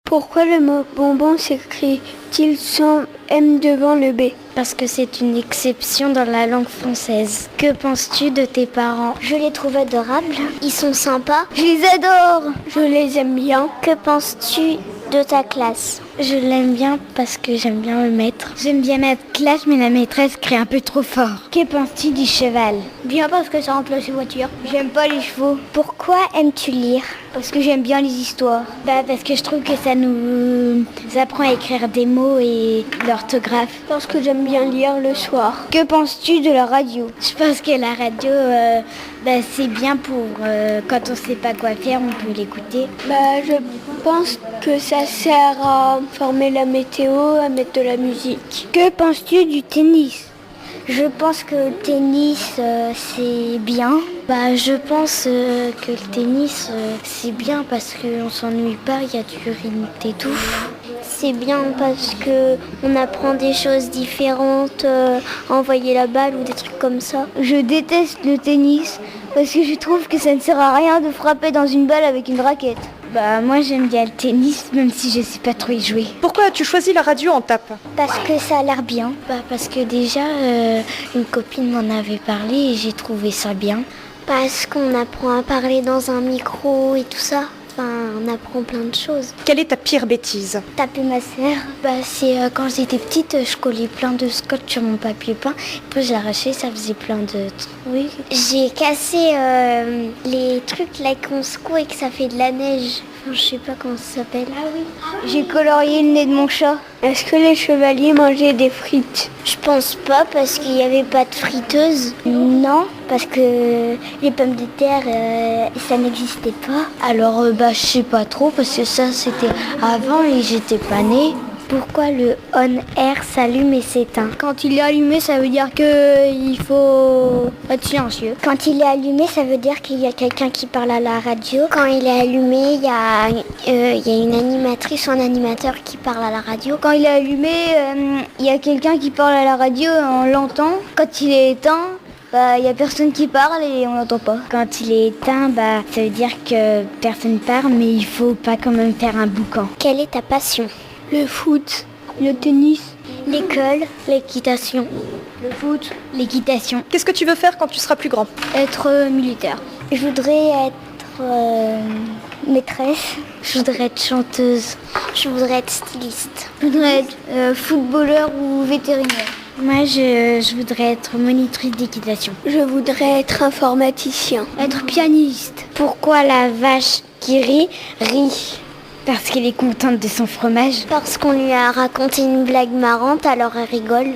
Pourquoi le mot bonbon s'écrit-il sans M devant le B? Parce que c'est une exception dans la langue française. Que penses-tu de tes parents? Je les trouve adorables. Ils sont sympas. Je les adore. Je les aime bien. Que penses-tu de ta classe? Je l'aime bien parce que j'aime bien le maître. J'aime bien ma classe, mais la maîtresse crie un peu trop fort. Que penses-tu du cheval? Bien parce que ça remplace les voitures. J'aime pas les chevaux. Pourquoi aimes-tu lire? Parce que j'aime bien les histoires. Parce que je trouve que ça nous apprend à écrire des mots et l'orthographe. Parce que j'aime bien lire le soir. Que penses-tu de la radio? Je pense que la radio, c'est bien pour quand on sait pas quoi faire, on peut l'écouter. Je pense que ça sert à former la météo, à mettre de la musique. Que penses-tu du tennis? Je pense que le tennis, c'est bien. Je pense que le tennis, c'est bien parce qu'on s'ennuie pas, il y a du rythme et tout. C'est bien parce qu'on apprend des choses différentes, envoyer la balle ou des trucs comme ça. Je déteste le tennis parce que je trouve que ça ne sert à rien de frapper dans une balle avec une raquette. Moi j'aime bien le tennis, même si je sais pas trop y jouer. Pourquoi as-tu choisi la radio en tape? Parce que ça a l'air bien. Parce que déjà, une copine m'en avait parlé et j'ai trouvé ça bien. Parce qu'on apprend à parler dans un micro et tout ça. On apprend plein de choses. Quelle est ta pire bêtise? Taper ma sœur. C'est quand j'étais petite, je collais plein de scotch sur mon papier peint. Après je l'arrachais, ça faisait plein de trucs. J'ai cassé les trucs là qu'on secoue et que ça fait de la neige. Je sais pas comment ça s'appelle. Ah oui. J'ai colorié le nez de mon chat. Est-ce que les chevaliers mangeaient des frites? Je pense pas parce qu'il n'y avait pas de friteuse. Non, parce que les pommes de terre, ça n'existait pas. Alors je sais pas trop parce que ça c'était avant et j'étais pas née. Pourquoi le on-air s'allume et s'éteint? Quand il est allumé, ça veut dire qu'il faut être silencieux. Quand il est allumé, ça veut dire qu'il y a quelqu'un qui parle à la radio. Quand il est allumé, il y a une animatrice ou un animateur qui parle à la radio. Quand il est allumé, il y a quelqu'un qui parle à la radio et on l'entend. Quand il est éteint, il n'y a personne qui parle et on l'entend pas. Quand il est éteint, ça veut dire que personne parle, mais il faut pas quand même faire un boucan. Quelle est ta passion? Le foot, le tennis, l'école, l'équitation. Le foot, l'équitation. Qu'est-ce que tu veux faire quand tu seras plus grand? Être militaire. Je voudrais être maîtresse. Je voudrais être chanteuse. Je voudrais être styliste. Je voudrais être footballeur ou vétérinaire. Moi, je voudrais être monitrice d'équitation. Je voudrais être informaticien. Être pianiste. Pourquoi la vache qui rit? Parce qu'elle est contente de son fromage. Parce qu'on lui a raconté une blague marrante, alors elle rigole.